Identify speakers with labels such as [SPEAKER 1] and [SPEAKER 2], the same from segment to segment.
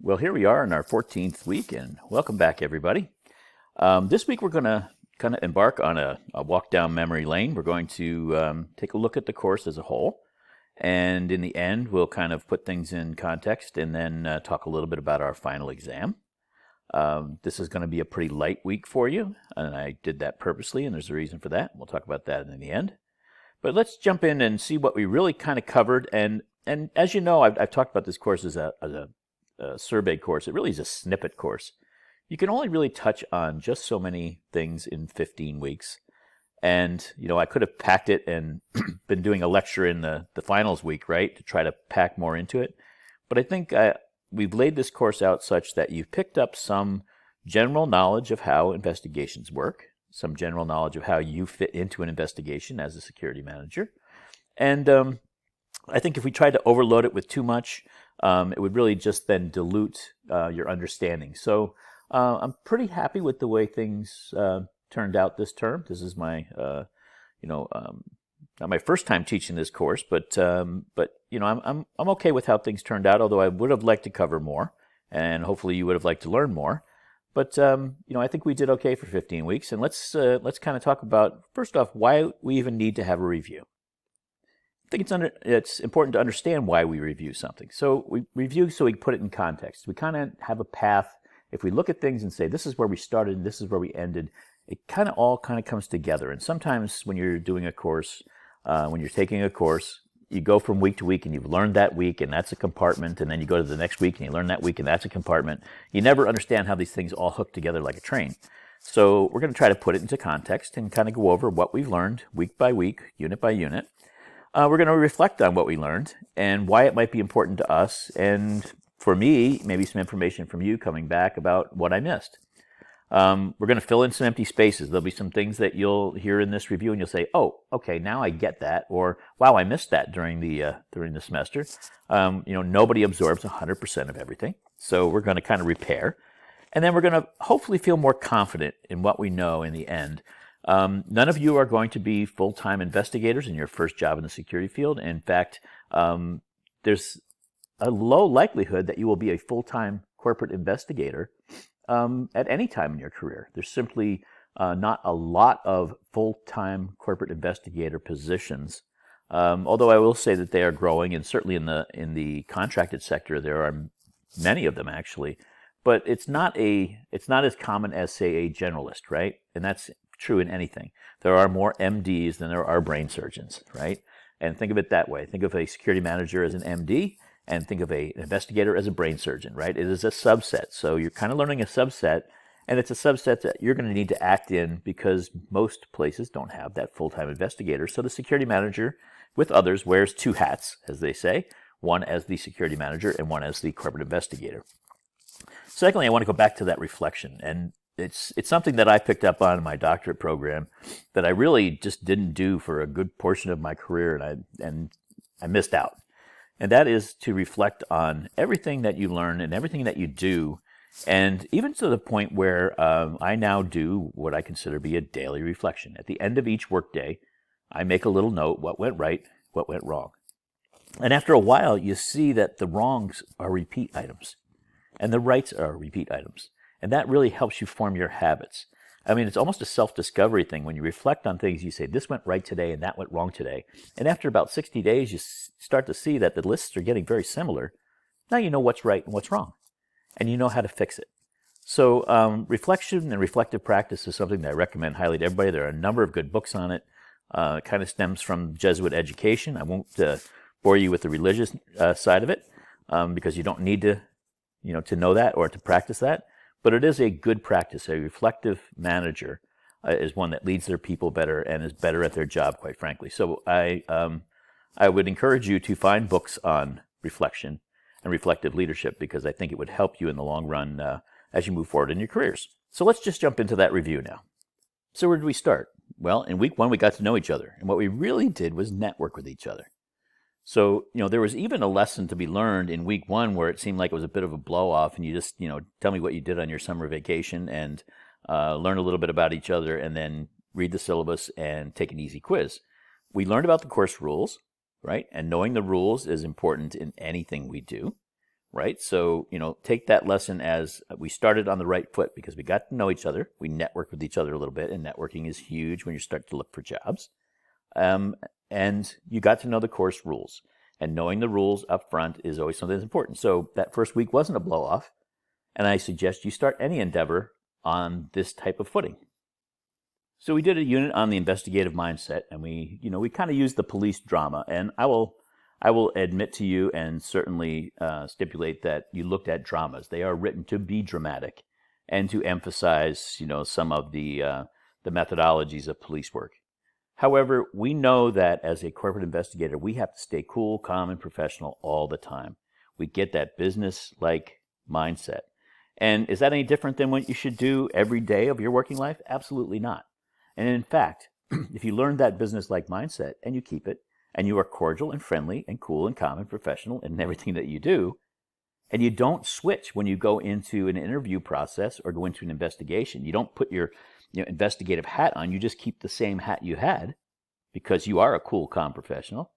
[SPEAKER 1] Well, here we are in our 14th week, and welcome back, everybody. This week we're going to kind of embark on a walk down memory lane. We're going to take a look at the course as a whole, and in the end we'll kind of put things in context and then talk a little bit about our final exam. This is going to be a pretty light week for you, and I did that purposely, and there's a reason for that. We'll talk about that in the end. But let's jump in and see what we really kind of covered. And as you know, I've talked about this course as a survey course. It really is a snippet course. You can only really touch on just so many things in 15 weeks. And, I could have packed it and been doing a lecture in the finals week, right, to try to pack more into it. But I think we've laid this course out such that you've picked up some general knowledge of how investigations work, some general knowledge of how you fit into an investigation as a security manager. And I think if we tried to overload it with too much, it would really just then dilute your understanding. So I'm pretty happy with the way things turned out this term. This is my, not my first time teaching this course, but I'm okay with how things turned out. Although I would have liked to cover more, and hopefully you would have liked to learn more. But I think we did okay for 15 weeks, and let's kind of talk about first off why we even need to have a review. I think it's important to understand why we review something. So we review so we can put it in context. We kind of have a path. If we look at things and say, this is where we started and this is where we ended, it kind of all comes together. And sometimes when you're doing a course, when you're taking a course, you go from week to week and you've learned that week and that's a compartment, and then you go to the next week and you learn that week and that's a compartment. You never understand how these things all hook together like a train. So we're going to try to put it into context and kind of go over what we've learned week by week, unit by unit. We're going to reflect on what we learned and why it might be important to us, and for me, maybe some information from you coming back about what I missed. We're going to fill in some empty spaces. There'll be some things that you'll hear in this review and you'll say, oh, okay, now I get that, or wow, I missed that during the semester. Nobody absorbs 100% of everything, so we're going to kind of repair. And then we're going to hopefully feel more confident in what we know in the end. None of you are going to be full-time investigators in your first job in the security field. In fact, there's a low likelihood that you will be a full-time corporate investigator at any time in your career. There's simply not a lot of full-time corporate investigator positions, although I will say that they are growing, and certainly in the contracted sector there are many of them actually. But it's not as common as, say, a generalist, right? And that's true in anything. There are more MDs than there are brain surgeons, right? And think of it that way. Think of a security manager as an MD, and think of an investigator as a brain surgeon, right? It is a subset. So you're kind of learning a subset, and it's a subset that you're going to need to act in because most places don't have that full-time investigator. So the security manager, with others, wears two hats, as they say, one as the security manager and one as the corporate investigator. Secondly, I want to go back to that reflection, and it's something that I picked up on in my doctorate program that I really just didn't do for a good portion of my career, and I missed out. And that is to reflect on everything that you learn and everything that you do, and even to the point where I now do what I consider to be a daily reflection. At the end of each workday, I make a little note: what went right, what went wrong. And after a while, you see that the wrongs are repeat items, and the rights are repeat items. And that really helps you form your habits. I mean, it's almost a self-discovery thing. When you reflect on things, you say, this went right today and that went wrong today. And after about 60 days, you start to see that the lists are getting very similar. Now you know what's right and what's wrong, and you know how to fix it. So reflection and reflective practice is something that I recommend highly to everybody. There are a number of good books on it. It kind of stems from Jesuit education. I won't bore you with the religious side of it because you don't need to know that or to practice that. But it is a good practice. A reflective manager is one that leads their people better and is better at their job, quite frankly. So I would encourage you to find books on reflection and reflective leadership, because I think it would help you in the long run as you move forward in your careers. So let's just jump into that review now. So where did we start? Well, in week one, we got to know each other. And what we really did was network with each other. So, there was even a lesson to be learned in week one where it seemed like it was a bit of a blow off, and you just, tell me what you did on your summer vacation and learn a little bit about each other, and then read the syllabus and take an easy quiz. We learned about the course rules, right? And knowing the rules is important in anything we do. right? So, take that lesson as we started on the right foot because we got to know each other. We networked with each other a little bit, and networking is huge when you start to look for jobs. And you got to know the course rules. And knowing the rules up front is always something that's important. So that first week wasn't a blow-off, and I suggest you start any endeavor on this type of footing. So we did a unit on the investigative mindset, and we kind of used the police drama. And I will admit to you and certainly stipulate that you looked at dramas. They are written to be dramatic and to emphasize, some of the methodologies of police work. However, we know that as a corporate investigator, we have to stay cool, calm, and professional all the time. We get that business-like mindset. And is that any different than what you should do every day of your working life? Absolutely not. And in fact, if you learn that business-like mindset and you keep it, and you are cordial and friendly and cool and calm and professional in everything that you do, and you don't switch when you go into an interview process or go into an investigation, you don't put your investigative hat on, you just keep the same hat you had because you are a cool, calm professional,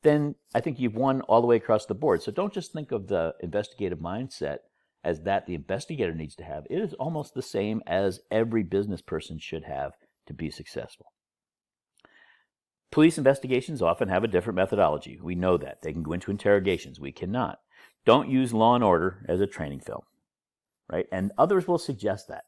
[SPEAKER 1] then I think you've won all the way across the board. So don't just think of the investigative mindset as that the investigator needs to have. It is almost the same as every business person should have to be successful. Police investigations often have a different methodology. We know that. They can go into interrogations. We cannot. Don't use Law and Order as a training film, right? And others will suggest that.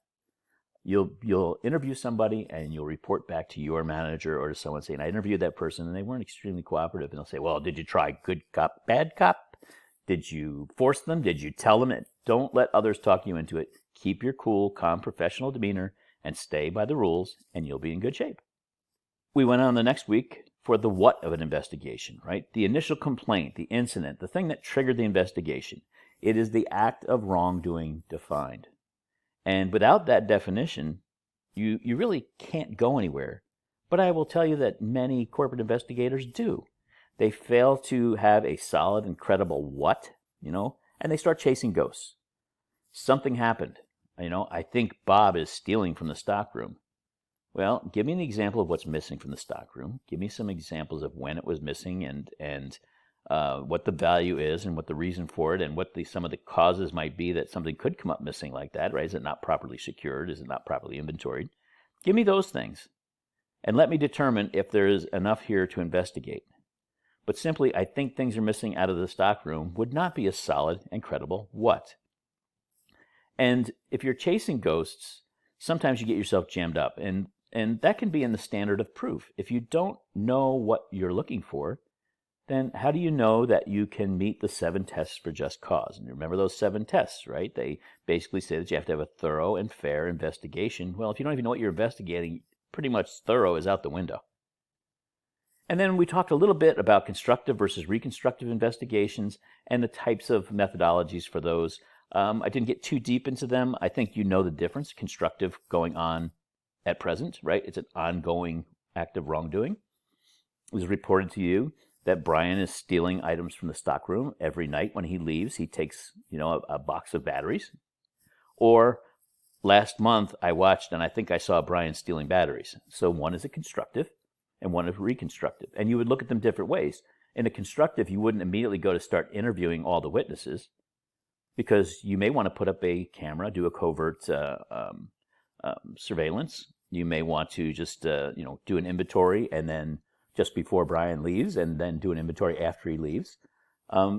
[SPEAKER 1] You'll interview somebody and you'll report back to your manager or to someone saying, I interviewed that person and they weren't extremely cooperative. And they'll say, well, did you try good cop, bad cop? Did you force them? Did you tell them it? Don't let others talk you into it. Keep your cool, calm, professional demeanor and stay by the rules and you'll be in good shape. We went on the next week for the what of an investigation, right? The initial complaint, the incident, the thing that triggered the investigation. It is the act of wrongdoing defined. And without that definition, you really can't go anywhere. But I will tell you that many corporate investigators do. They fail to have a solid and credible what, and they start chasing ghosts. Something happened. I think Bob is stealing from the stockroom. Well, give me an example of what's missing from the stockroom. Give me some examples of when it was missing and what the value is and what the reason for it and what some of the causes might be that something could come up missing like that, right? Is it not properly secured? Is it not properly inventoried? Give me those things and let me determine if there is enough here to investigate. But simply, I think things are missing out of the stockroom would not be a solid and credible what. And if you're chasing ghosts, sometimes you get yourself jammed up. And that can be in the standard of proof. If you don't know what you're looking for, then how do you know that you can meet the 7 tests for just cause? And remember those 7 tests, right? They basically say that you have to have a thorough and fair investigation. Well, if you don't even know what you're investigating, pretty much thorough is out the window. And then we talked a little bit about constructive versus reconstructive investigations and the types of methodologies for those. I didn't get too deep into them. I think you know the difference. Constructive going on at present, right? It's an ongoing act of wrongdoing. It was reported to you that Brian is stealing items from the stockroom every night when he leaves. He takes, a box of batteries. Or last month I watched and I think I saw Brian stealing batteries. So one is a constructive and one is reconstructive. And you would look at them different ways. In a constructive, you wouldn't immediately go to start interviewing all the witnesses because you may want to put up a camera, do a covert surveillance. You may want to just, do an inventory and then just before Brian leaves and then do an inventory after he leaves.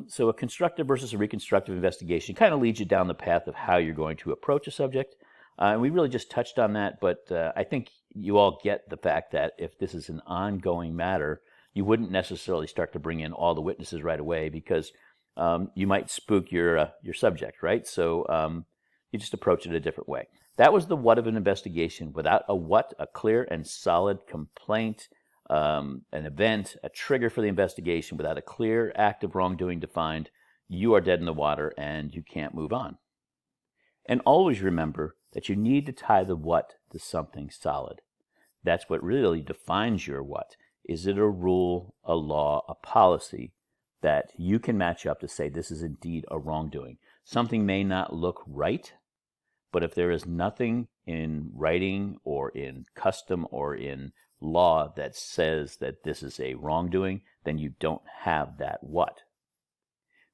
[SPEAKER 1] So a constructive versus a reconstructive investigation kind of leads you down the path of how you're going to approach a subject. And we really just touched on that, but I think you all get the fact that if this is an ongoing matter, you wouldn't necessarily start to bring in all the witnesses right away because you might spook your subject, right? So you just approach it a different way. That was the what of an investigation. Without a what, a clear and solid complaint, an event, a trigger for the investigation, without a clear act of wrongdoing defined, you are dead in the water and you can't move on. And always remember that you need to tie the what to something solid. That's what really defines your what. Is it a rule, a law, a policy that you can match up to say this is indeed a wrongdoing? Something may not look right, but if there is nothing in writing or in custom or in law that says that this is a wrongdoing, then you don't have that what.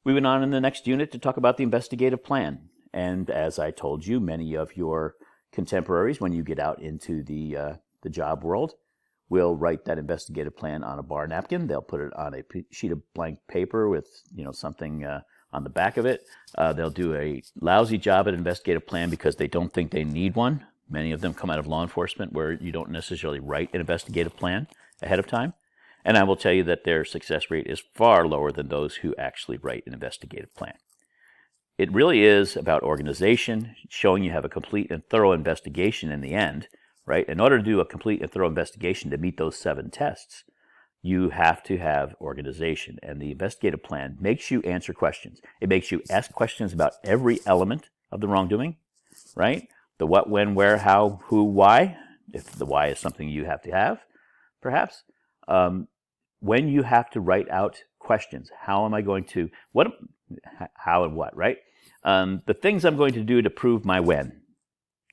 [SPEAKER 1] We went on in the next unit to talk about the investigative plan. And as I told you, many of your contemporaries, when you get out into the job world, will write that investigative plan on a bar napkin. They'll put it on a sheet of blank paper with something on the back of it. They'll do a lousy job at investigative plan because they don't think they need one. Many of them come out of law enforcement where you don't necessarily write an investigative plan ahead of time. And I will tell you that their success rate is far lower than those who actually write an investigative plan. It really is about organization, showing you have a complete and thorough investigation in the end, right? In order to do a complete and thorough investigation to meet those 7 tests, you have to have organization. And the investigative plan makes you answer questions. It makes you ask questions about every element of the wrongdoing, right? The what, when, where, how, who, why, if the why is something you have to have, perhaps. When you have to write out questions, how am I going to, how and what, right? The things I'm going to do to prove my when.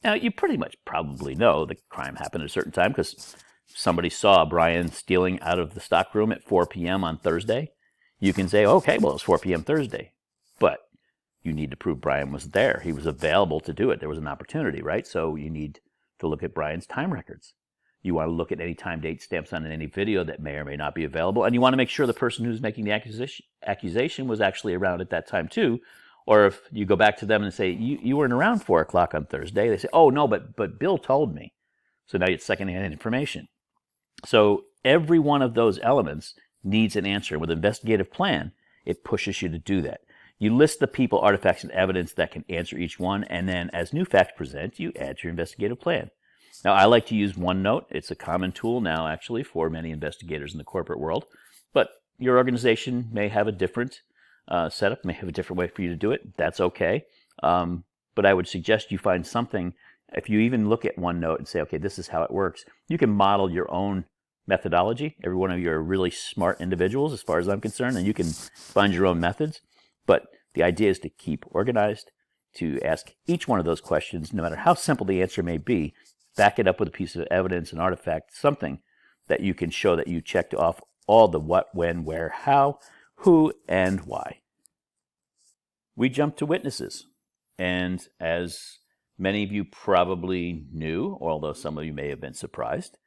[SPEAKER 1] Now, you pretty much probably know the crime happened at a certain time because somebody saw Brian stealing out of the stockroom at 4 p.m. on Thursday. You can say, okay, well, it's 4 p.m. Thursday. But you need to prove Brian was there. He was available to do it. There was an opportunity, right? So you need to look at Brian's time records. You want to look at any time, date stamps on any video that may or may not be available. And you want to make sure the person who's making the accusation was actually around at that time too. Or if you go back to them and say, you weren't around 4 o'clock on Thursday, they say, oh, no, but Bill told me. So now it's secondhand information. So every one of those elements needs an answer. With an investigative plan, it pushes you to do that. You list the people, artifacts, and evidence that can answer each one, and then as new facts present, you add your investigative plan. Now, I like to use OneNote. It's a common tool now, actually, for many investigators in the corporate world. But your organization may have a different setup, may have a different way for you to do it. That's okay. But I would suggest you find something. If you even look at OneNote and say, okay, this is how it works, you can model your own methodology. Every one of you are really smart individuals, as far as I'm concerned, and you can find your own methods. But the idea is to keep organized, to ask each one of those questions, no matter how simple the answer may be, back it up with a piece of evidence, an artifact, something that you can show that you checked off all the what, when, where, how, who, and why. We jump to witnesses. And as many of you probably knew, although some of you may have been surprised,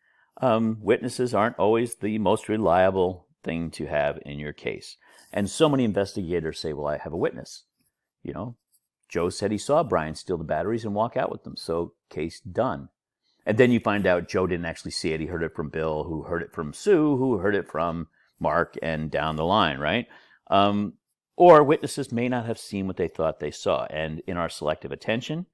[SPEAKER 1] witnesses aren't always the most reliable thing to have in your case. And so many investigators say, well, I have a witness. Joe said he saw Brian steal the batteries and walk out with them, so case done. And then you find out Joe didn't actually see it. He heard it from Bill, who heard it from Sue, who heard it from Mark, and down the line, right? Or witnesses may not have seen what they thought they saw. And in our selective attention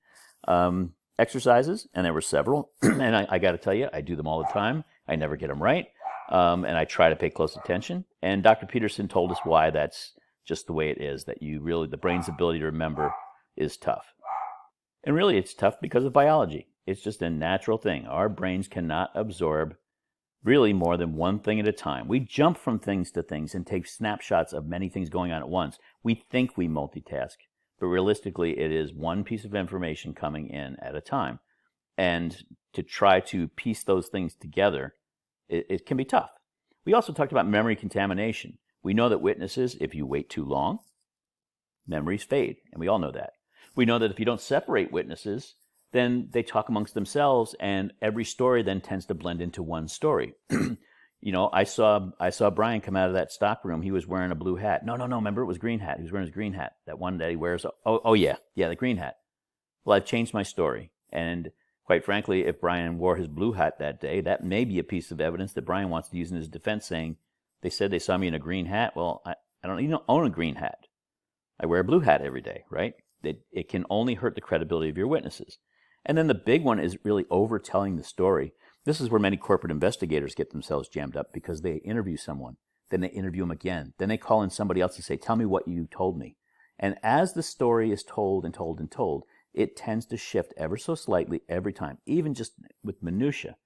[SPEAKER 1] exercises, and there were several, and I got to tell you, I do them all the time. I never get them right, and I try to pay close attention. And Dr. Peterson told us why that's just the way it is, that the brain's ability to remember is tough. And really, it's tough because of biology. It's just a natural thing. Our brains cannot absorb really more than one thing at a time. We jump from things to things and take snapshots of many things going on at once. We think we multitask, but realistically, it is one piece of information coming in at a time. And to try to piece those things together, it can be tough. We also talked about memory contamination. We know that witnesses, if you wait too long, memories fade, and we all know that. We know that if you don't separate witnesses, then they talk amongst themselves, and every story then tends to blend into one story. I saw Brian come out of that stock room. He was wearing a blue hat. No, remember it was green hat. He was wearing his green hat, that one that he wears. Oh yeah, the green hat. Well, I've changed my story, and quite frankly, if Brian wore his blue hat that day, that may be a piece of evidence that Brian wants to use in his defense, saying, they said they saw me in a green hat. Well, I don't even own a green hat. I wear a blue hat every day, right? It can only hurt the credibility of your witnesses. And then the big one is really overtelling the story. This is where many corporate investigators get themselves jammed up because they interview someone, then they interview them again, then they call in somebody else and say, tell me what you told me. And as the story is told and told and told, it tends to shift ever so slightly every time, even just with minutia.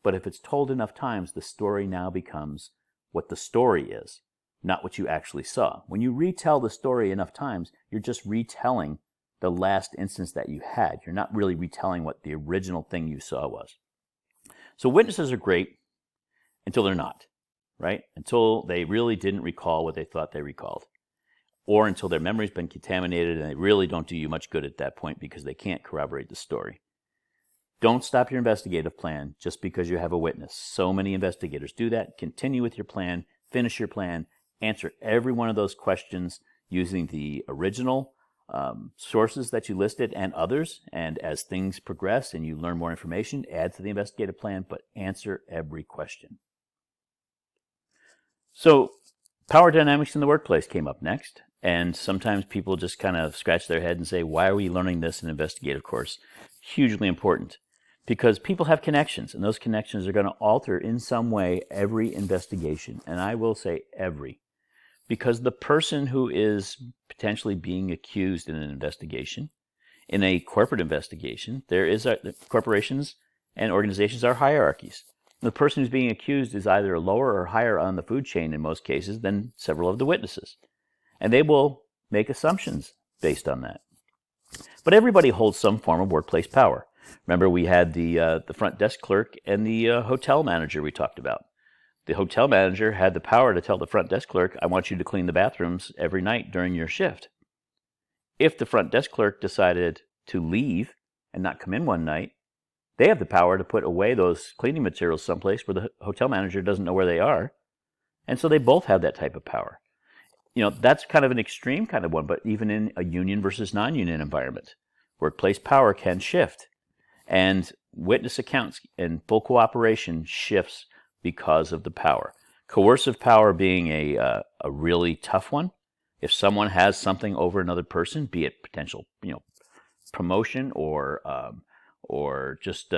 [SPEAKER 1] But if it's told enough times, the story now becomes what the story is, not what you actually saw. When you retell the story enough times, you're just retelling the last instance that you had. You're not really retelling what the original thing you saw was. So witnesses are great until they're not, right? Until they really didn't recall what they thought they recalled. or until their memory's been contaminated and they really don't do you much good at that point because they can't corroborate the story. Don't stop your investigative plan just because you have a witness. So many investigators do that. Continue with your plan, finish your plan, answer every one of those questions using the original sources that you listed and others. And as things progress and you learn more information, add to the investigative plan, but answer every question. So power dynamics in the workplace came up next. And sometimes people just kind of scratch their head and say, why are we learning this in an investigative course? Hugely important. Because people have connections, and those connections are going to alter in some way every investigation. And I will say every. Because the person who is potentially being accused in an investigation, in a corporate investigation, corporations and organizations are hierarchies. The person who's being accused is either lower or higher on the food chain in most cases than several of the witnesses. And they will make assumptions based on that. But everybody holds some form of workplace power. Remember, we had the front desk clerk and the hotel manager we talked about. The hotel manager had the power to tell the front desk clerk, I want you to clean the bathrooms every night during your shift. If the front desk clerk decided to leave and not come in one night, they have the power to put away those cleaning materials someplace where the hotel manager doesn't know where they are. And so they both have that type of power. You know, that's kind of an extreme kind of one, but even in a union versus non-union environment, workplace power can shift. And witness accounts and full cooperation shifts because of the power. Coercive power being a really tough one. If someone has something over another person, be it potential, promotion or just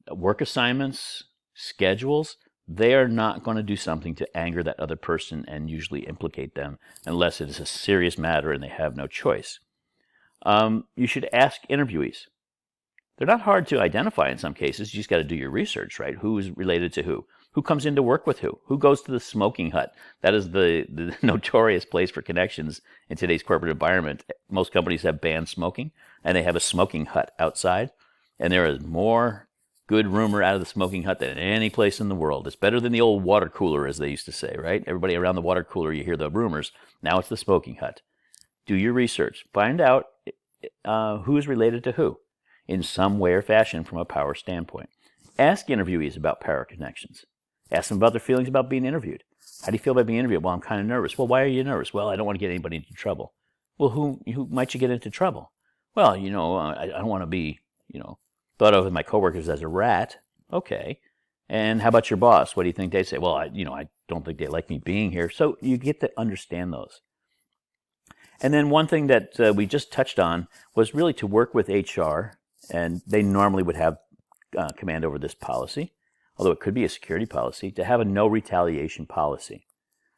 [SPEAKER 1] work assignments, schedules, they are not going to do something to anger that other person and usually implicate them unless it is a serious matter and they have no choice. You should ask interviewees. They're not hard to identify in some cases. You just got to do your research, right? Who is related to who? Who comes in to work with who? Who goes to the smoking hut? That is the notorious place for connections in today's corporate environment. Most companies have banned smoking, and they have a smoking hut outside. And there is more good rumor out of the smoking hut than any place in the world. It's better than the old water cooler, as they used to say, right? Everybody around the water cooler, you hear the rumors. Now it's the smoking hut. Do your research. Find out who is related to who in some way or fashion from a power standpoint. Ask interviewees about power connections. Ask them about their feelings about being interviewed. How do you feel about being interviewed? Well, I'm kind of nervous. Well, why are you nervous? Well, I don't want to get anybody into trouble. Well, who might you get into trouble? Well, I don't want to be, thought of with my coworkers as a rat. Okay. And how about your boss? What do you think they say? Well, I don't think they like me being here. So you get to understand those. And then one thing that we just touched on was really to work with HR, and they normally would have command over this policy, although it could be a security policy, to have a no retaliation policy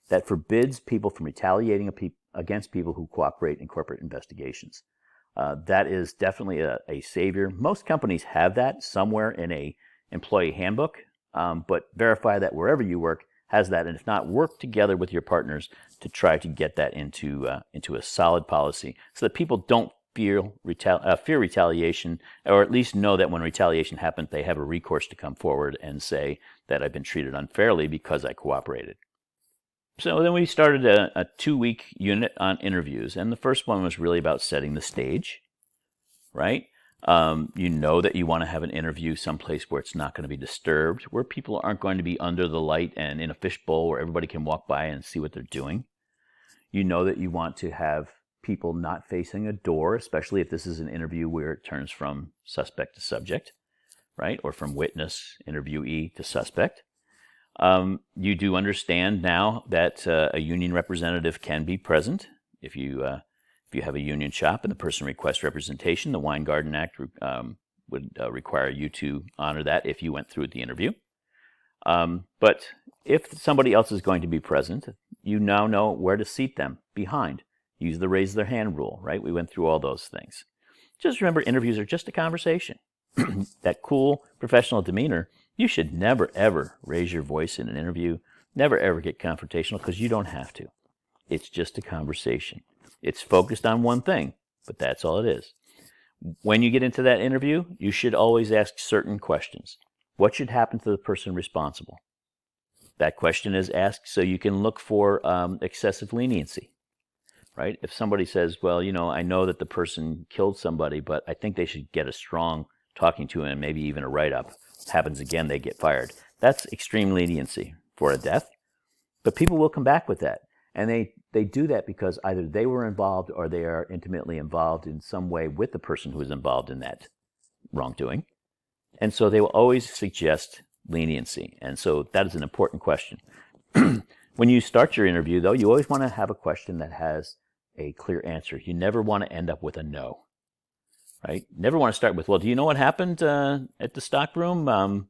[SPEAKER 1] that forbids people from retaliating against people who cooperate in corporate investigations. That is definitely a savior. Most companies have that somewhere in a employee handbook, but verify that wherever you work has that, and if not, work together with your partners to try to get that into a solid policy so that people don't fear retaliation, or at least know that when retaliation happens, they have a recourse to come forward and say that I've been treated unfairly because I cooperated. So then we started a 2-week unit on interviews, and the first one was really about setting the stage, right? You know that you want to have an interview someplace where it's not going to be disturbed, where people aren't going to be under the light and in a fishbowl where everybody can walk by and see what they're doing. You know that you want to have people not facing a door, especially if this is an interview where it turns from suspect to subject, right? Or from witness, interviewee to suspect. You do understand now that a union representative can be present. If you have a union shop and the person requests representation, the Weingarten Act would require you to honor that if you went through the interview. But if somebody else is going to be present, you now know where to seat them behind. Use the raise their hand rule, right? We went through all those things. Just remember, interviews are just a conversation. That cool professional demeanor, you should never, ever raise your voice in an interview. Never, ever get confrontational because you don't have to. It's just a conversation. It's focused on one thing, but that's all it is. When you get into that interview, you should always ask certain questions. What should happen to the person responsible? That question is asked so you can look for excessive leniency. right? If somebody says, well, I know that the person killed somebody, but I think they should get a strong talking to and maybe even a write-up. Happens again, they get fired. That's extreme leniency for a death. But people will come back with that. And they do that because either they were involved or they are intimately involved in some way with the person who is involved in that wrongdoing. And so they will always suggest leniency. And so that is an important question. When you start your interview, though, you always want to have a question that has a clear answer. You never want to end up with a no, right? Never want to start with, well, do you know what happened at the stockroom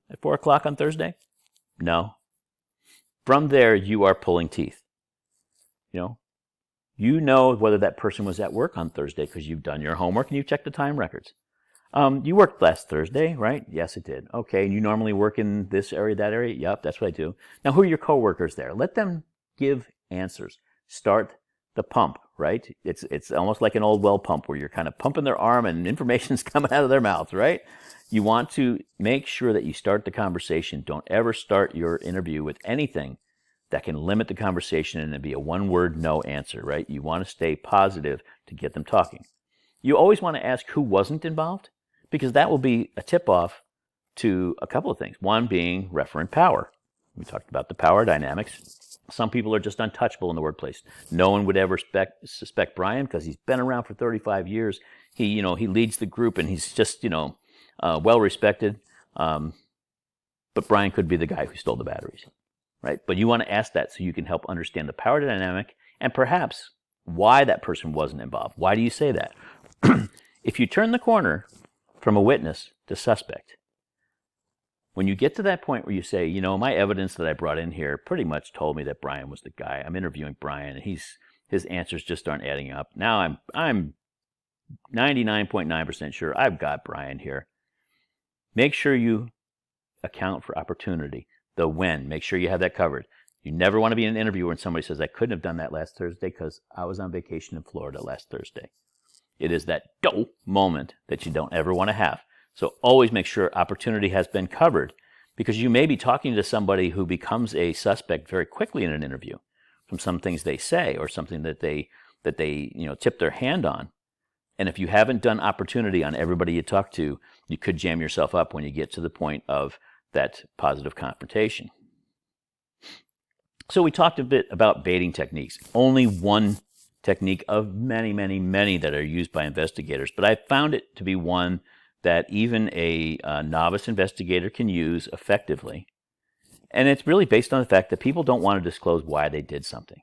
[SPEAKER 1] at 4 o'clock on Thursday? No. From there, you are pulling teeth. You know whether that person was at work on Thursday because you've done your homework and you've checked the time records. You worked last Thursday, right? Yes, I did. Okay, and you normally work in this area, that area? Yep, that's what I do. Now, who are your coworkers there? Let them give answers. Start the pump, right? It's almost like an old well pump where you're kind of pumping their arm and information's coming out of their mouth, right? You want to make sure that you start the conversation. Don't ever start your interview with anything that can limit the conversation and be a one-word no answer, right? You want to stay positive to get them talking. You always want to ask who wasn't involved, because that will be a tip-off to a couple of things. One being referent power. We talked about the power dynamics. Some people are just untouchable in the workplace. No one would ever suspect Brian because he's been around for 35 years. He leads the group and he's just, well respected. But Brian could be the guy who stole the batteries, right? But you want to ask that so you can help understand the power dynamic and perhaps why that person wasn't involved. Why do you say that? If you turn the corner from a witness to suspect, when you get to that point where you say, my evidence that I brought in here pretty much told me that Brian was the guy. I'm interviewing Brian, and his answers just aren't adding up. Now I'm 99.9% sure I've got Brian here. Make sure you account for opportunity. The when, make sure you have that covered. You never want to be in an interview when somebody says, I couldn't have done that last Thursday because I was on vacation in Florida last Thursday. It is that dope moment that you don't ever want to have. So always make sure opportunity has been covered, because you may be talking to somebody who becomes a suspect very quickly in an interview from some things they say or something that they tip their hand on. And if you haven't done opportunity on everybody you talk to, you could jam yourself up when you get to the point of that positive confrontation. So we talked a bit about baiting techniques. Only one technique of many, many, many that are used by investigators, but I found it to be one that even a novice investigator can use effectively. And it's really based on the fact that people don't want to disclose why they did something.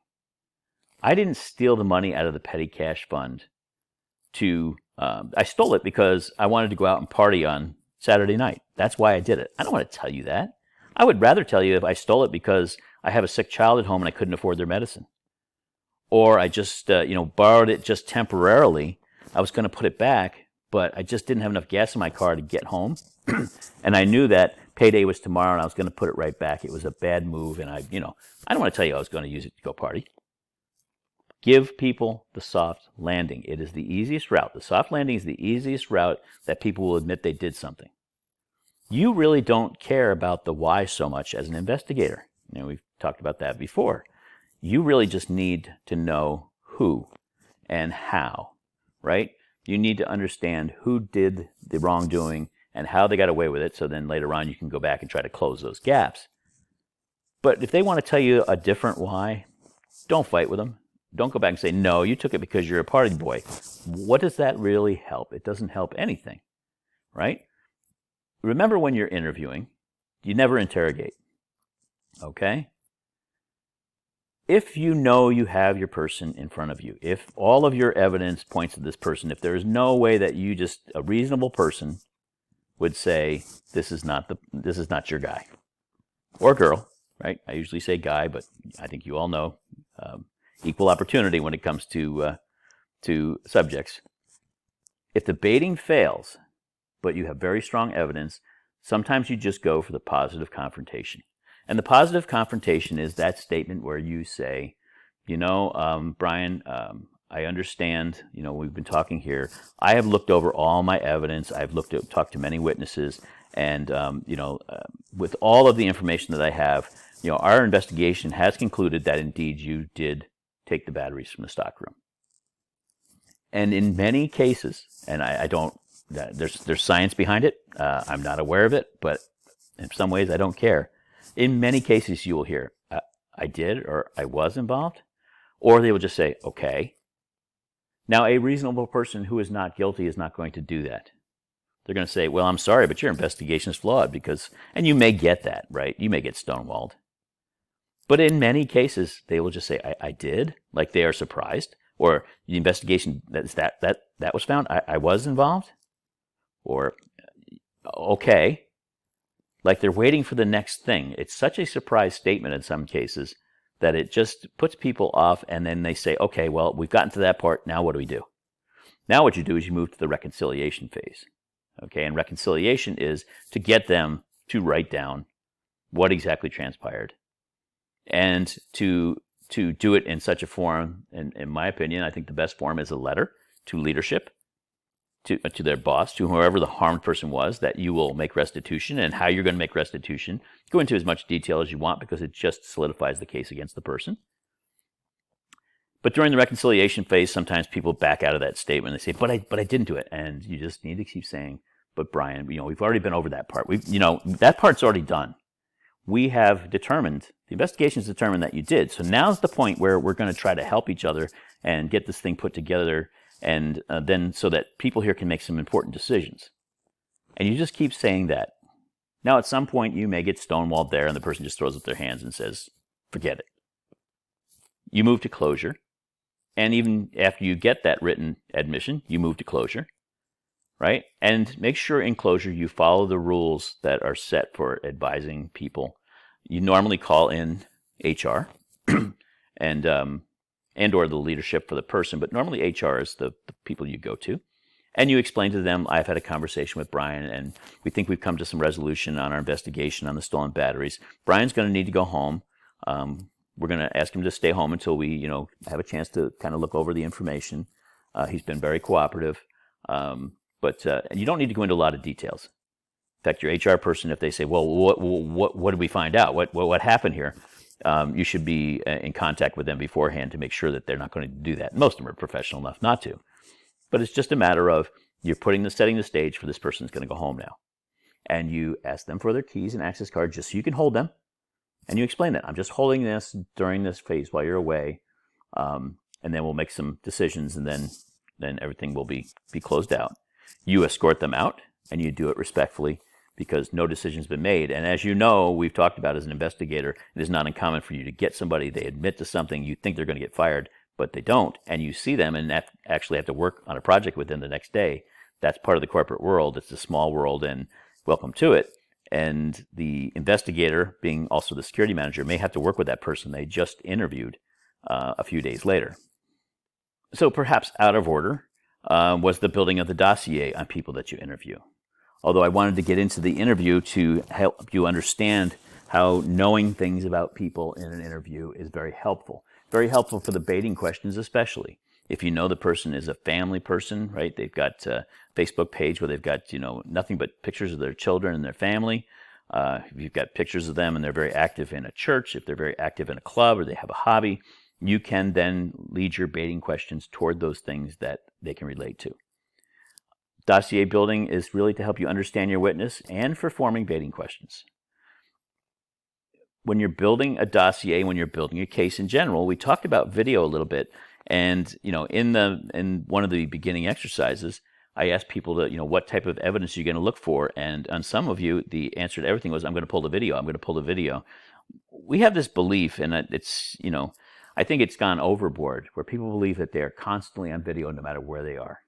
[SPEAKER 1] I didn't steal the money out of the petty cash fund I stole it because I wanted to go out and party on Saturday night. That's why I did it. I don't want to tell you that. I would rather tell you if I stole it because I have a sick child at home and I couldn't afford their medicine. Or I just, borrowed it just temporarily. I was going to put it back, but I just didn't have enough gas in my car to get home. And I knew that payday was tomorrow and I was going to put it right back. It was a bad move. And I don't want to tell you I was going to use it to go party. Give people the soft landing. It is the easiest route. The soft landing is the easiest route that people will admit they did something. You really don't care about the why so much as an investigator. We've talked about that before. You really just need to know who and how, right? You need to understand who did the wrongdoing and how they got away with it, so then later on you can go back and try to close those gaps. But if they want to tell you a different why, don't fight with them. Don't go back and say, no, you took it because you're a party boy. What does that really help? It doesn't help anything, right? Remember, when you're interviewing, you never interrogate, okay? If you know you have your person in front of you, if all of your evidence points to this person, if there is no way that a reasonable person would say, this is not your guy or girl, right? I usually say guy, but I think you all know equal opportunity when it comes to subjects. If the baiting fails, but you have very strong evidence, sometimes you just go for the positive confrontation. And the positive confrontation is that statement where you say, Brian, I understand, we've been talking here. I have looked over all my evidence. I've talked to many witnesses. And, with all of the information that I have, our investigation has concluded that indeed you did take the batteries from the stockroom. And in many cases, and I don't, there's science behind it. I'm not aware of it, but in some ways I don't care. In many cases, you will hear, I did or I was involved, or they will just say, okay. Now, a reasonable person who is not guilty is not going to do that. They're going to say, well, I'm sorry, but your investigation is flawed because, and you may get that, right? You may get stonewalled. But in many cases, they will just say, I did, like they are surprised, or the investigation that was found, I was involved, or okay, like they're waiting for the next thing. It's such a surprise statement in some cases that it just puts people off, and then they say, okay, well, we've gotten to that part, now what do we do? Now what you do is you move to the reconciliation phase. Okay, and reconciliation is to get them to write down what exactly transpired, and to do it in such a form. In my opinion, I think the best form is a letter to leadership, to their boss, to whoever the harmed person was, that you will make restitution, and how you're going to make restitution. Go into as much detail as you want because it just solidifies the case against the person. But during the reconciliation phase, sometimes people back out of that statement. They say, but I didn't do it. And you just need to keep saying, but Brian, we've already been over that part. That part's already done. We have determined, the investigation's determined that you did. So now's the point where we're going to try to help each other and get this thing put together, and then so that people here can make some important decisions. And you just keep saying that. Now at some point you may get stonewalled there and the person just throws up their hands and says, forget it. You move to closure. And even after you get that written admission, you move to closure, right? And make sure in closure you follow the rules that are set for advising people. You normally call in HR and or the leadership for the person, but normally HR is the people you go to. And you explain to them, I've had a conversation with Brian, and we think we've come to some resolution on our investigation on the stolen batteries. Brian's going to need to go home. We're going to ask him to stay home until we, have a chance to kind of look over the information. He's been very cooperative, but you don't need to go into a lot of details. In fact, your HR person, if they say, "Well, what did we find out? What happened here?" You should be in contact with them beforehand to make sure that they're not going to do that. Most of them are professional enough not to, but it's just a matter of you're setting the stage for this person who's going to go home now, and you ask them for their keys and access card just so you can hold them. And you explain that I'm just holding this during this phase while you're away, and then we'll make some decisions, and then everything will be closed out. You escort them out, and you do it respectfully because no decision's been made. And as you know, we've talked about as an investigator, it is not uncommon for you to get somebody, they admit to something, you think they're going to get fired, but they don't, and you see them and actually have to work on a project with them the next day. That's part of the corporate world. It's a small world, and welcome to it. And the investigator, being also the security manager, may have to work with that person they just interviewed a few days later. So perhaps out of order was the building of the dossier on people that you interview. Although I wanted to get into the interview to help you understand how knowing things about people in an interview is very helpful. Very helpful for the baiting questions especially. If you know the person is a family person, right? They've got a Facebook page where they've got, nothing but pictures of their children and their family. If you've got pictures of them and they're very active in a church, if they're very active in a club or they have a hobby, you can then lead your baiting questions toward those things that they can relate to. Dossier building is really to help you understand your witness and for forming baiting questions. When you're building a dossier, when you're building a case in general, we talked about video a little bit. And, in one of the beginning exercises, I asked people to, what type of evidence are you going to look for? And on some of you, the answer to everything was, I'm going to pull the video. I'm going to pull the video. We have this belief, and it's, I think it's gone overboard, where people believe that they are constantly on video no matter where they are.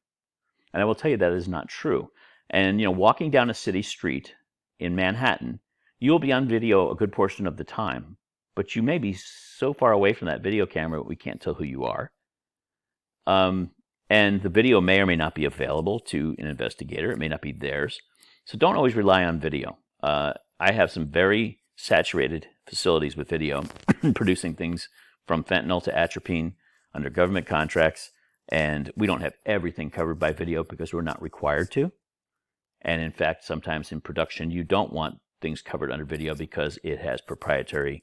[SPEAKER 1] And I will tell you that is not true. And, walking down a city street in Manhattan, you will be on video a good portion of the time, but you may be so far away from that video camera we can't tell who you are. And the video may or may not be available to an investigator. It may not be theirs. So don't always rely on video. I have some very saturated facilities with video, producing things from fentanyl to atropine under government contracts. And we don't have everything covered by video because we're not required to. And in fact, sometimes in production, you don't want things covered under video because it has proprietary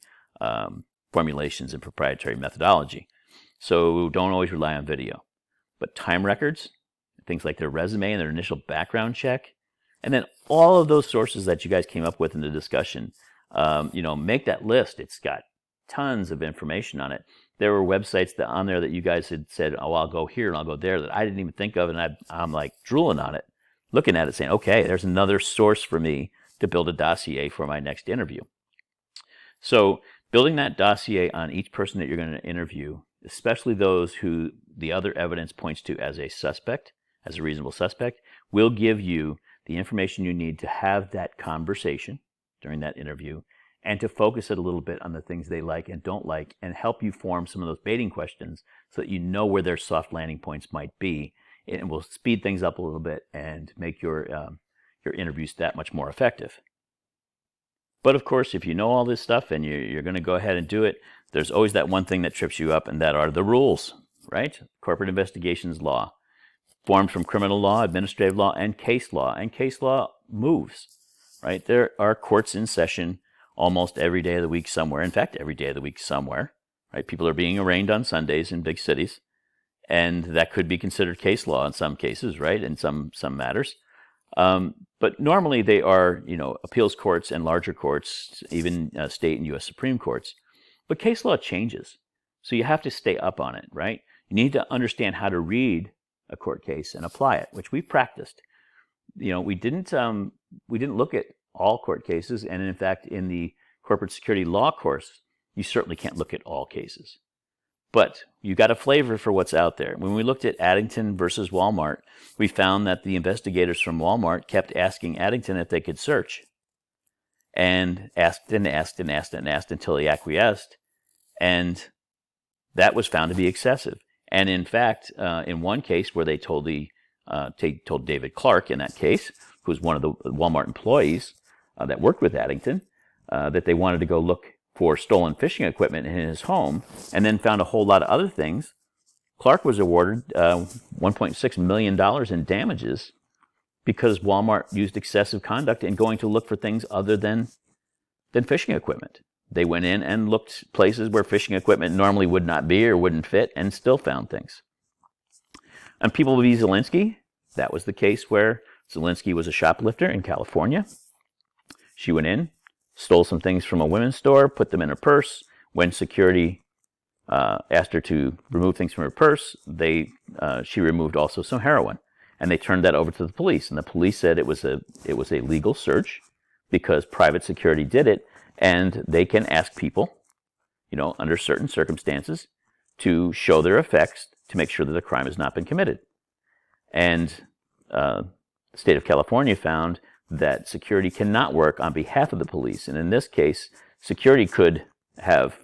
[SPEAKER 1] formulations and proprietary methodology. So don't always rely on video. but time records, things like their resume and their initial background check, and then all of those sources that you guys came up with in the discussion, make that list. It's got tons of information on it. There were websites on there that you guys had said, oh, I'll go here and I'll go there, that I didn't even think of, and I'm like drooling on it, looking at it saying, okay, there's another source for me to build a dossier for my next interview. So building that dossier on each person that you're going to interview, especially those who the other evidence points to as a suspect, as a reasonable suspect, will give you the information you need to have that conversation during that interview and to focus it a little bit on the things they like and don't like, and help you form some of those baiting questions so that you know where their soft landing points might be. It will speed things up a little bit and make your interviews that much more effective. But of course, if you know all this stuff and you're going to go ahead and do it, there's always that one thing that trips you up, and that are the rules, right? Corporate investigations law, formed from criminal law, administrative law, and case law. And case law moves, right? There are courts in session almost every day of the week somewhere. In fact, every day of the week somewhere, right? People are being arraigned on Sundays in big cities, and that could be considered case law in some cases, right? In some matters. But normally they are, appeals courts and larger courts, even state and U.S. Supreme Courts. But case law changes, so you have to stay up on it, right? You need to understand how to read a court case and apply it, which we practiced. We didn't look at all court cases, and in fact, in the corporate security law course, you certainly can't look at all cases. But you got a flavor for what's out there. When we looked at Addington versus Walmart, we found that the investigators from Walmart kept asking Addington if they could search, and asked until he acquiesced, and that was found to be excessive. And in fact, in one case where they told David Clark in that case, who was one of the Walmart employees that worked with Addington, that they wanted to go look for stolen fishing equipment in his home, and then found a whole lot of other things, Clark was awarded $1.6 million in damages because Walmart used excessive conduct in going to look for things other than fishing equipment. They went in and looked places where fishing equipment normally would not be or wouldn't fit, and still found things. On People v. Zelinsky, that was the case where Zelinsky was a shoplifter in California. She went in, stole some things from a women's store, put them in her purse. When security asked her to remove things from her purse, she removed also some heroin, and they turned that over to the police. And the police said it was a legal search because private security did it, and they can ask people, under certain circumstances, to show their effects to make sure that a crime has not been committed. And the state of California found that security cannot work on behalf of the police. And in this case, security could have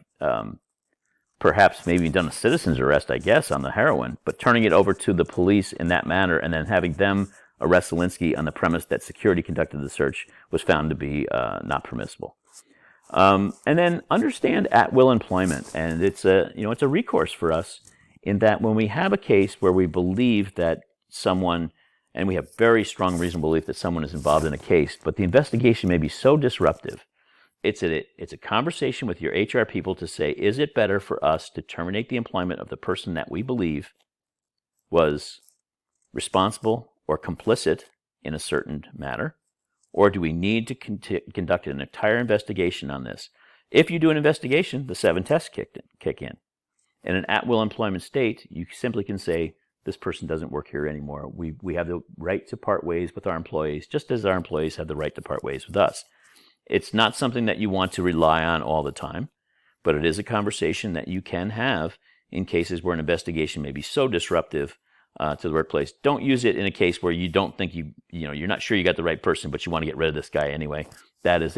[SPEAKER 1] perhaps maybe done a citizen's arrest, I guess, on the heroin, but turning it over to the police in that manner and then having them arrest Zelinsky on the premise that security conducted the search was found to be not permissible. And then understand at-will employment. And it's a recourse for us in that when we have a case where we believe that someone, and we have very strong reasonable belief that someone is involved in a case, but the investigation may be so disruptive, it's a conversation with your HR people to say, is it better for us to terminate the employment of the person that we believe was responsible or complicit in a certain matter, or do we need to conduct an entire investigation on this? If you do an investigation, the 7 tests kick in. In an at-will employment state, you simply can say, this person doesn't work here anymore. We have the right to part ways with our employees, just as our employees have the right to part ways with us. It's not something that you want to rely on all the time, but it is a conversation that you can have in cases where an investigation may be so disruptive to the workplace. Don't use it in a case where you don't think you're not sure you got the right person, but you want to get rid of this guy anyway. That is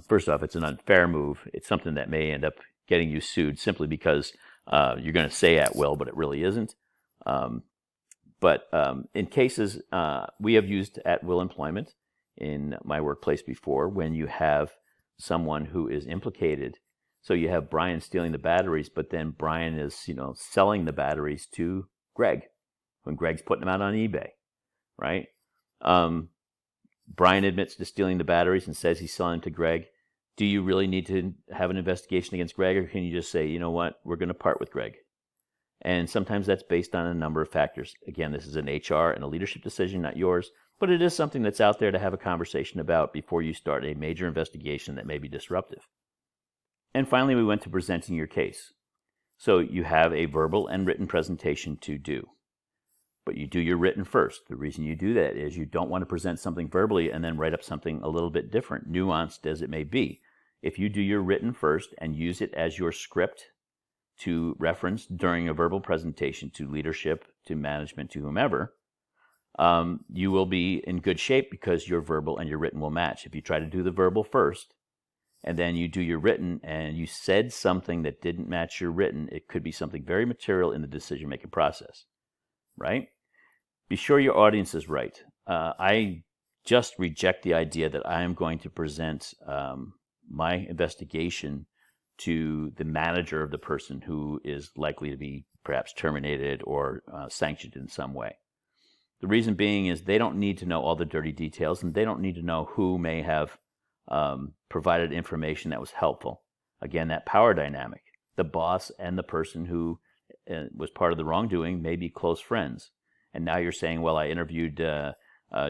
[SPEAKER 1] first off, it's an unfair move. It's something that may end up getting you sued simply because you're going to say at will, but it really isn't. But in cases, we have used at-will employment in my workplace before when you have someone who is implicated. So you have Brian stealing the batteries, but then Brian is, selling the batteries to Greg when Greg's putting them out on eBay, right? Brian admits to stealing the batteries and says he's selling them to Greg. Do you really need to have an investigation against Greg, or can you just say, you know what, we're going to part with Greg? And sometimes that's based on a number of factors. Again, this is an HR and a leadership decision, not yours, but it is something that's out there to have a conversation about before you start a major investigation that may be disruptive. And finally, we went to presenting your case. So you have a verbal and written presentation to do. But you do your written first. The reason you do that is you don't want to present something verbally and then write up something a little bit different, nuanced as it may be. If you do your written first and use it as your script to reference during a verbal presentation to leadership, to management, to whomever, you will be in good shape because your verbal and your written will match. If you try to do the verbal first and then you do your written and you said something that didn't match your written, it could be something very material in the decision-making process, right? Be sure your audience is right. I just reject the idea that I am going to present my investigation to the manager of the person who is likely to be perhaps terminated or sanctioned in some way. The reason being is they don't need to know all the dirty details, and they don't need to know who may have provided information that was helpful. Again, that power dynamic. The boss and the person who was part of the wrongdoing may be close friends. And now you're saying, well, I interviewed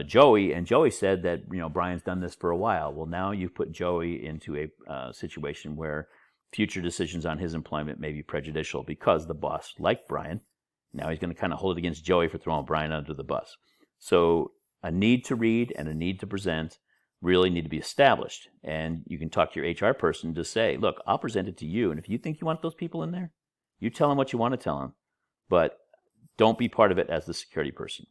[SPEAKER 1] Joey, and Joey said that Brian's done this for a while. Well, now you've put Joey into a situation where future decisions on his employment may be prejudicial because the boss liked Brian. Now he's going to kind of hold it against Joey for throwing Brian under the bus. So a need to read and a need to present really need to be established. And you can talk to your HR person to say, look, I'll present it to you. And if you think you want those people in there, you tell them what you want to tell them. But don't be part of it as the security person.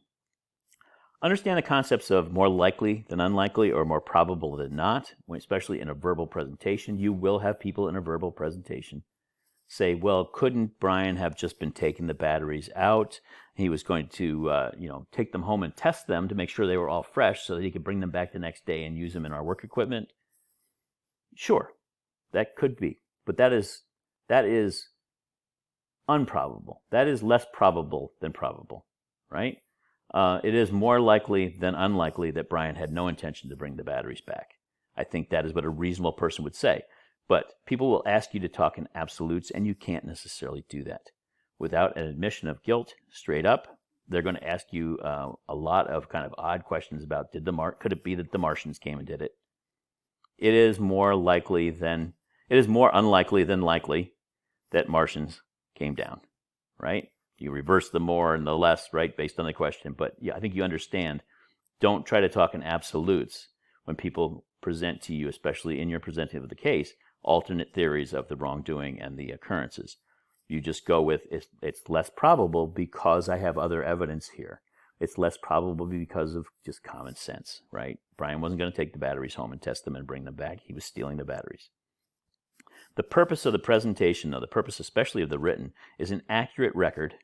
[SPEAKER 1] Understand the concepts of more likely than unlikely or more probable than not, especially in a verbal presentation. You will have people in a verbal presentation say, well, couldn't Brian have just been taking the batteries out? He was going to take them home and test them to make sure they were all fresh so that he could bring them back the next day and use them in our work equipment. Sure, that could be, but that is unprobable. That is less probable than probable, right? It is more likely than unlikely that Brian had no intention to bring the batteries back. I think that is what a reasonable person would say. But people will ask you to talk in absolutes, and you can't necessarily do that. Without an admission of guilt, straight up, they're going to ask you a lot of kind of odd questions about could it be that the Martians came and did it? It is more unlikely than likely that Martians came down, right? You reverse the more and the less, right, based on the question. But yeah, I think you understand. Don't try to talk in absolutes when people present to you, especially in your presenting of the case, alternate theories of the wrongdoing and the occurrences. You just go with, it's less probable because I have other evidence here. It's less probable because of just common sense, right? Brian wasn't going to take the batteries home and test them and bring them back. He was stealing the batteries. The purpose of the presentation, though, the purpose especially of the written, is an accurate record.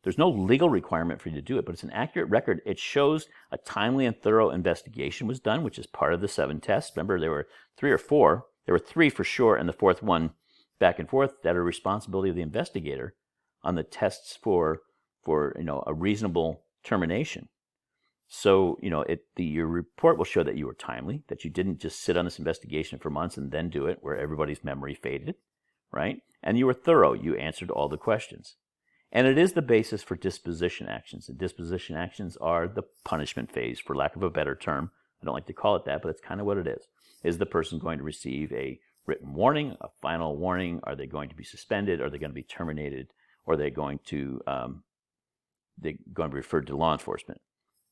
[SPEAKER 1] There's no legal requirement for you to do it, but it's an accurate record. It shows a timely and thorough investigation was done, which is part of the 7 tests. Remember, there were 3 or 4. There were 3 for sure, and the 4th one back and forth that are responsibility of the investigator on the tests for a reasonable termination. So, your report will show that you were timely, that you didn't just sit on this investigation for months and then do it, where everybody's memory faded, right? And you were thorough. You answered all the questions. And it is the basis for disposition actions. And disposition actions are the punishment phase, for lack of a better term. I don't like to call it that, but it's kind of what it is. Is the person going to receive a written warning, a final warning? Are they going to be suspended? Are they going to be terminated? Or are they going to be referred to law enforcement?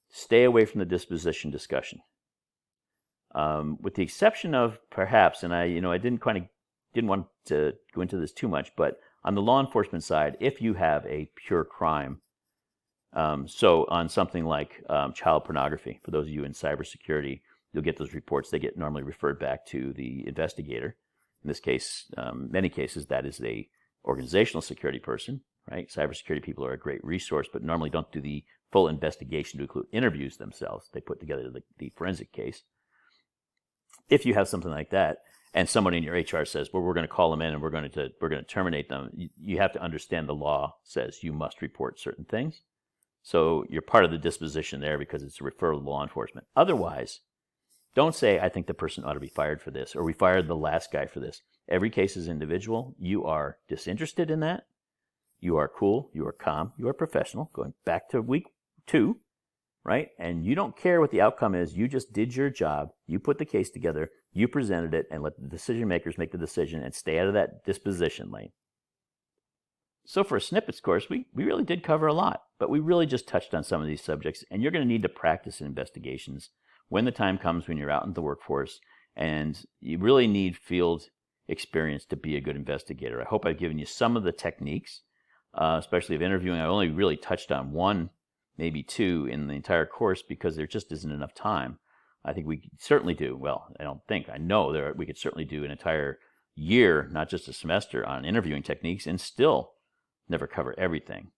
[SPEAKER 1] Stay away from the disposition discussion. With the exception of perhaps, and I didn't want to go into this too much, but on the law enforcement side, if you have a pure crime, so on something like child pornography, for those of you in cybersecurity, you'll get those reports. They get normally referred back to the investigator. In this case, many cases, that is a organizational security person, right? Cybersecurity people are a great resource, but normally don't do the full investigation to include interviews themselves. They put together the forensic case. If you have something like that, and someone in your HR says, well, we're going to call them in and we're going to terminate them, you have to understand the law says you must report certain things. So you're part of the disposition there because it's a referral to law enforcement. Otherwise, don't say, I think the person ought to be fired for this, or we fired the last guy for this. Every case is individual. You are disinterested in that. You are cool, you are calm, you are professional, going back to week 2, right? And you don't care what the outcome is. You just did your job. You put the case together, you presented it, and let the decision makers make the decision and stay out of that disposition lane. So for a snippets course, we really did cover a lot, but we really just touched on some of these subjects, and you're going to need to practice investigations when the time comes when you're out in the workforce, and you really need field experience to be a good investigator. I hope I've given you some of the techniques, especially of interviewing. I only really touched on 1, maybe 2 in the entire course because there just isn't enough time. I think we could certainly do, well, I know we could certainly do an entire year, not just a semester, on interviewing techniques and still never cover everything.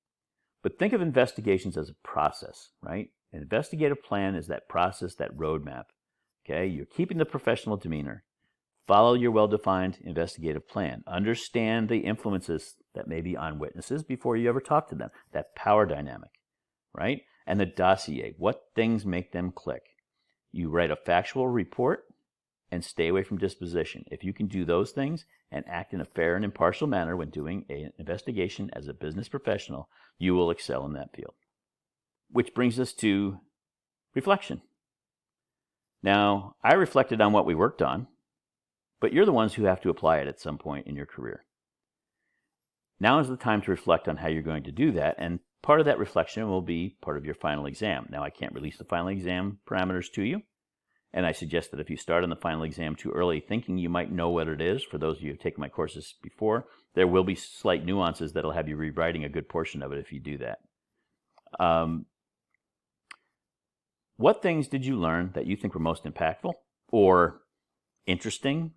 [SPEAKER 1] But think of investigations as a process, right? An investigative plan is that process, that roadmap. Okay, you're keeping the professional demeanor. Follow your well-defined investigative plan. Understand the influences that may be on witnesses before you ever talk to them. That power dynamic, right? And the dossier. What things make them click? You write a factual report and stay away from disposition. If you can do those things and act in a fair and impartial manner when doing an investigation as a business professional, you will excel in that field. Which brings us to reflection. Now, I reflected on what we worked on, but you're the ones who have to apply it at some point in your career. Now is the time to reflect on how you're going to do that, and part of that reflection will be part of your final exam. Now, I can't release the final exam parameters to you, and I suggest that if you start on the final exam too early thinking you might know what it is, for those of you who have taken my courses before, there will be slight nuances that'll have you rewriting a good portion of it if you do that. What things did you learn that you think were most impactful or interesting,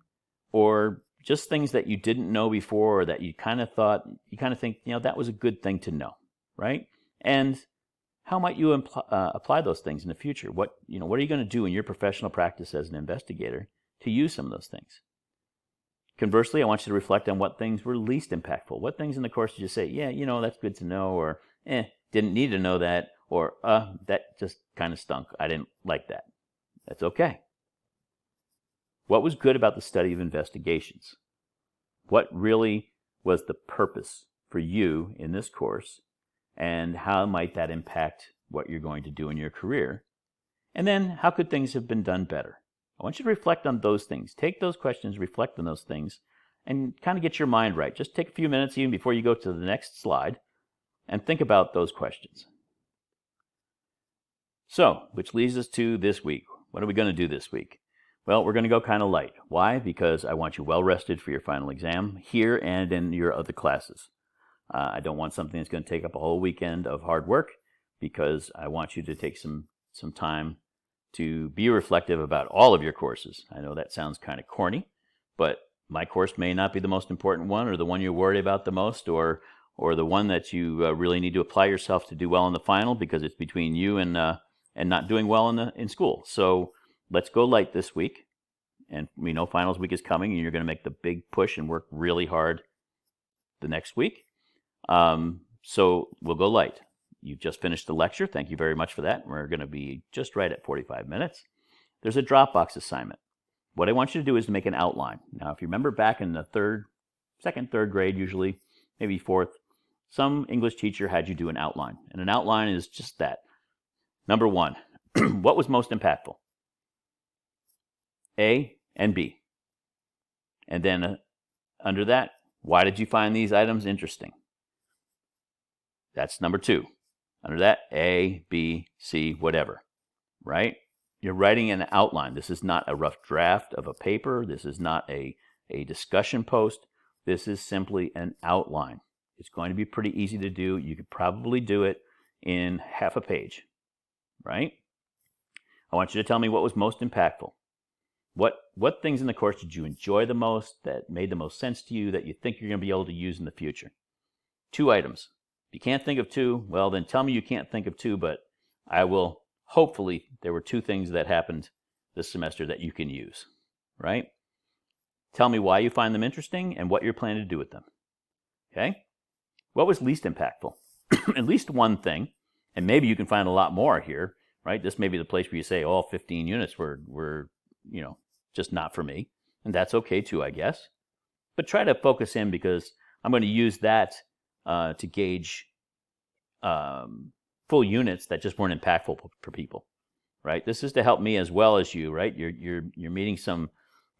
[SPEAKER 1] or just things that you didn't know before, or that you kind of think, that was a good thing to know, right? And how might you apply those things in the future? What are you going to do in your professional practice as an investigator to use some of those things? Conversely, I want you to reflect on what things were least impactful. What things in the course did you say, yeah, that's good to know, or didn't need to know that, or that just kind of stunk. I didn't like that. That's okay. What was good about the study of investigations? What really was the purpose for you in this course? And how might that impact what you're going to do in your career? And then, how could things have been done better? I want you to reflect on those things. Take those questions, reflect on those things, and kind of get your mind right. Just take a few minutes even before you go to the next slide and think about those questions. So, which leads us to this week. What are we going to do this week? Well, we're going to go kind of light. Why? Because I want you well rested for your final exam here and in your other classes. I don't want something that's going to take up a whole weekend of hard work, because I want you to take some time to be reflective about all of your courses. I know that sounds kind of corny, but my course may not be the most important one, or the one you worry about the most, or the one that you really need to apply yourself to do well in the final, because it's between you and not doing well in school. So let's go light this week. And we know finals week is coming, and you're going to make the big push and work really hard the next week. So we'll go light. You've just finished the lecture. Thank you very much for that. We're going to be just right at 45 minutes. There's a Dropbox assignment. What I want you to do is to make an outline. Now, if you remember back in the second, third grade, usually, maybe fourth, some English teacher had you do an outline. And an outline is just that. Number 1, what was most impactful? A and B. And then under that, why did you find these items interesting? That's number 2. Under that, A, B, C, whatever, right? You're writing an outline. This is not a rough draft of a paper. This is not a discussion post. This is simply an outline. It's going to be pretty easy to do. You could probably do it in half a page, right? I want you to tell me what was most impactful. What things in the course did you enjoy the most, that made the most sense to you, that you think you're going to be able to use in the future? 2 items. If you can't think of 2, well, then tell me you can't think of 2, but I will, hopefully, there were 2 things that happened this semester that you can use, right? Tell me why you find them interesting and what you're planning to do with them, okay? What was least impactful? At least one thing, and maybe you can find a lot more here, right? This may be the place where you say all 15 units were just not for me, and that's okay too, I guess. But try to focus in, because I'm going to use that to gauge full units that just weren't impactful for people, right? This is to help me as well as you, right? You're meeting some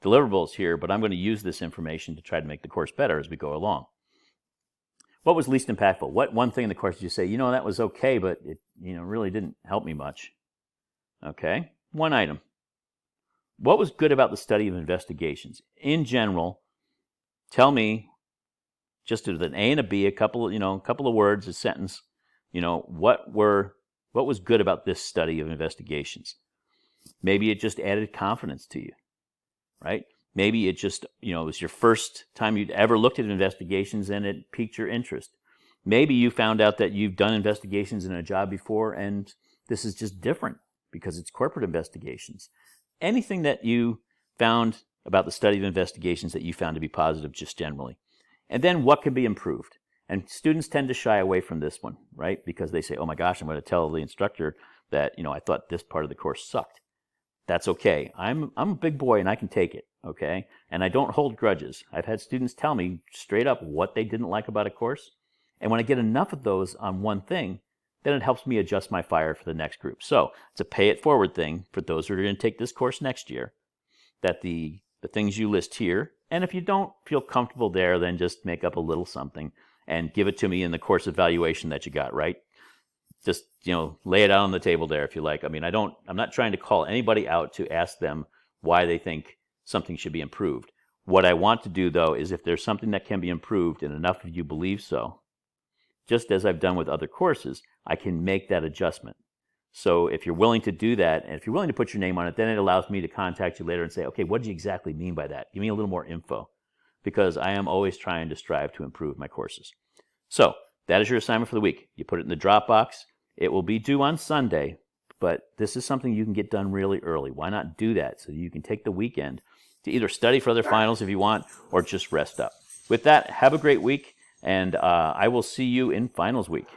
[SPEAKER 1] deliverables here, but I'm going to use this information to try to make the course better as we go along. What was least impactful? What one thing in the course did you say, that was okay, but it really didn't help me much? Okay, one item. What was good about the study of investigations? In general, tell me, just with an A and a B, a couple of words, a sentence, what was good about this study of investigations? Maybe it just added confidence to you, right? Maybe it just, it was your first time you'd ever looked at investigations and it piqued your interest. Maybe you found out that you've done investigations in a job before and this is just different because it's corporate investigations. Anything that you found about the study of investigations that you found to be positive just generally. And then what can be improved? And students tend to shy away from this one, right? Because they say, oh my gosh, I'm going to tell the instructor that, I thought this part of the course sucked. That's okay. I'm a big boy and I can take it, okay? And I don't hold grudges. I've had students tell me straight up what they didn't like about a course. And when I get enough of those on one thing, then it helps me adjust my fire for the next group. So it's a pay it forward thing for those who are going to take this course next year, that the things you list here, and if you don't feel comfortable there, then just make up a little something and give it to me in the course evaluation that you got, right? Just, lay it out on the table there if you like. I mean, I'm not trying to call anybody out to ask them why they think something should be improved. What I want to do, though, is if there's something that can be improved and enough of you believe so, just as I've done with other courses, I can make that adjustment. So if you're willing to do that, and if you're willing to put your name on it, then it allows me to contact you later and say, okay, what do you exactly mean by that? Give me a little more info, because I am always trying to strive to improve my courses. So that is your assignment for the week. You put it in the Dropbox. It will be due on Sunday, but this is something you can get done really early. Why not do that so you can take the weekend to either study for other finals if you want or just rest up. With that, have a great week, and I will see you in finals week.